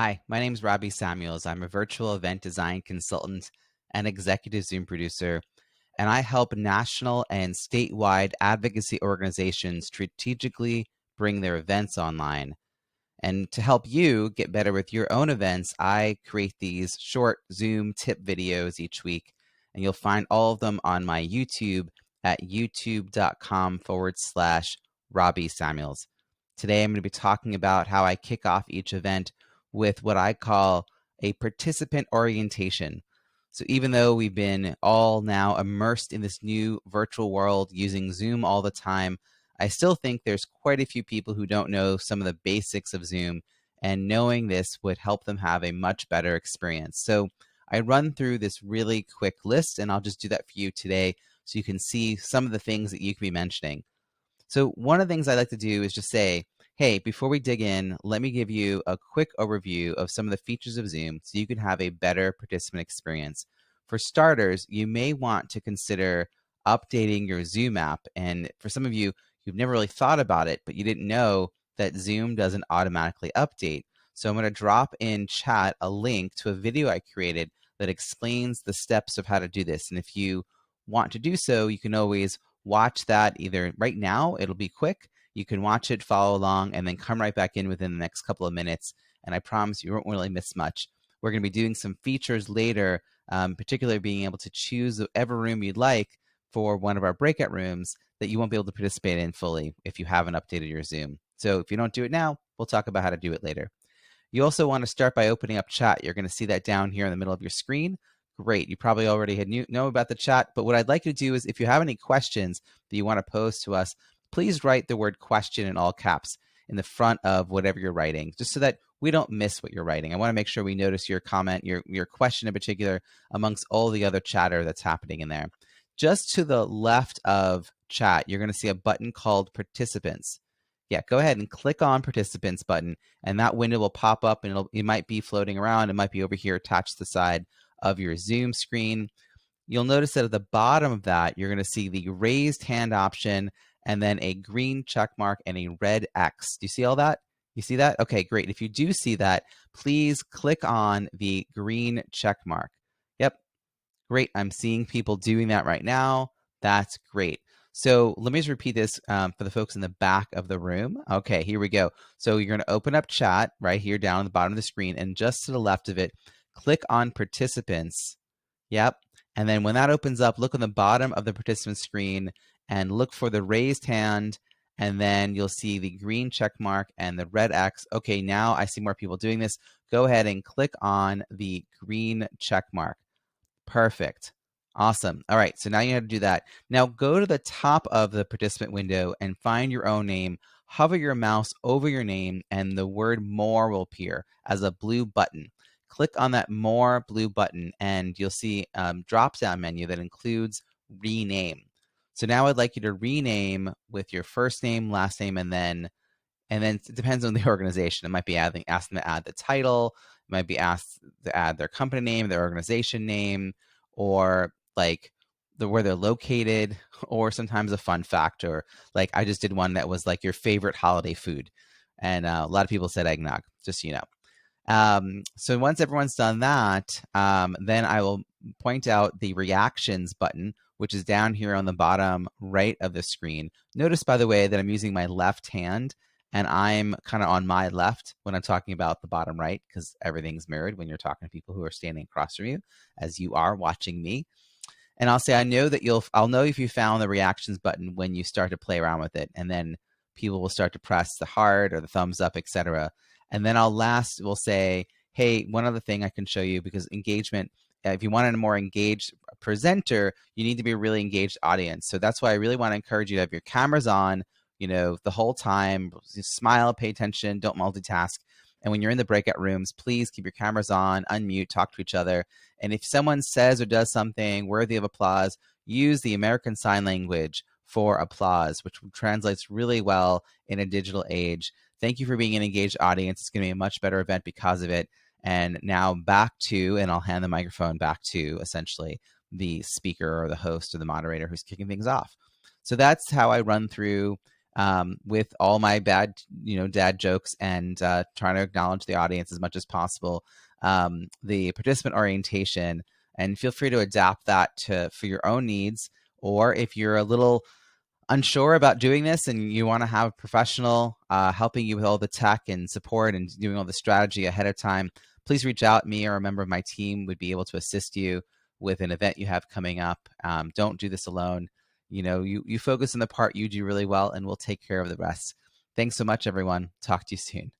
Hi, my name is Robbie Samuels. I'm a virtual event design consultant and executive Zoom producer, and I help national and statewide advocacy organizations strategically bring their events online. And to help you get better with your own events, I create these short Zoom tip videos each week, and you'll find all of them on my YouTube at youtube.com/Robbie Samuels. Today, I'm going to be talking about how I kick off each event with what I call a participant orientation. So even though we've been all now immersed in this new virtual world using Zoom all the time, I still think there's quite a few people who don't know some of the basics of Zoom, and knowing this would help them have a much better experience. So I run through this really quick list, and I'll just do that for you today so you can see some of the things that you can be mentioning. So one of the things I like to do is just say, hey, before we dig in, let me give you a quick overview of some of the features of Zoom so you can have a better participant experience. For starters, you may want to consider updating your Zoom app. And for some of you, you've never really thought about it, but you didn't know that Zoom doesn't automatically update. So I'm going to drop in chat a link to a video I created that explains the steps of how to do this. And if you want to do so, you can always watch that either right now, it'll be quick. You can watch it, follow along, and then come right back in within the next couple of minutes. And I promise you won't really miss much. We're going to be doing some features later, particularly being able to choose whatever room you'd like for one of our breakout rooms that you won't be able to participate in fully if you haven't updated your Zoom. So if you don't do it now, we'll talk about how to do it later. You also want to start by opening up chat. You're going to see that down here in the middle of your screen. Great. You probably already know about the chat, but what I'd like you to do is if you have any questions that you want to pose to us, please write the word question in all caps in the front of whatever you're writing, just so that we don't miss what you're writing. I want to make sure we notice your comment, your question in particular, amongst all the other chatter that's happening in there. Just to the left of chat, you're going to see a button called Participants. Yeah, go ahead and click on Participants button, and that window will pop up, and it might be floating around. It might be over here attached to the side of your Zoom screen. You'll notice that at the bottom of that, you're going to see the raised hand option and then a green check mark and a red X. Do you see all that? You see that? Okay, great. If you do see that, please click on the green check mark. Yep, great. I'm seeing people doing that right now. That's great. So let me just repeat this for the folks in the back of the room. Okay, here we go. So you're going to open up chat right here down at the bottom of the screen, and just to the left of it, click on Participants. Yep. And then when that opens up, look on the bottom of the participant screen and look for the raised hand, and then you'll see the green check mark and the red X. Okay, now I see more people doing this. Go ahead and click on the green check mark. Perfect. Awesome. All right, so now you have to do that. Now go to the top of the participant window and find your own name. Hover your mouse over your name, and the word more will appear as a blue button. Click on that more blue button, and you'll see a drop-down menu that includes rename. So now I'd like you to rename with your first name, last name, and then it depends on the organization. It might be asking them to add the title. It might be asked to add their company name, their organization name, or like where they're located, or sometimes a fun fact, or like I just did one that was like your favorite holiday food. And a lot of people said eggnog, just so you know. So once everyone's done that, then I will point out the reactions button, which is down here on the bottom right of the screen. Notice, by the way, that I'm using my left hand, and I'm kind of on my left when I'm talking about the bottom right, because everything's mirrored when you're talking to people who are standing across from you, as you are watching me. And I'll say, I'll know if you found the reactions button when you start to play around with it, and then people will start to press the heart or the thumbs up, etc. And then we'll say, hey, one other thing I can show you, because engagement, if you want a more engaged presenter, you need to be a really engaged audience. So that's why I really want to encourage you to have your cameras on, the whole time. Smile, pay attention, don't multitask. And when you're in the breakout rooms, please keep your cameras on, unmute, talk to each other. And if someone says or does something worthy of applause, use the American Sign Language for applause, which translates really well in a digital age. Thank you for being an engaged audience. It's going to be a much better event because of it. And now and I'll hand the microphone back to essentially the speaker or the host or the moderator who's kicking things off. So that's how I run through with all my bad, dad jokes and trying to acknowledge the audience as much as possible. The participant orientation, and feel free to adapt that for your own needs. Or if you're a little unsure about doing this and you want to have a professional helping you with all the tech and support and doing all the strategy ahead of time, please reach out. Me or a member of my team would be able to assist you with an event you have coming up. Don't do this alone. You focus on the part you do really well, and we'll take care of the rest. Thanks so much, everyone. Talk to you soon.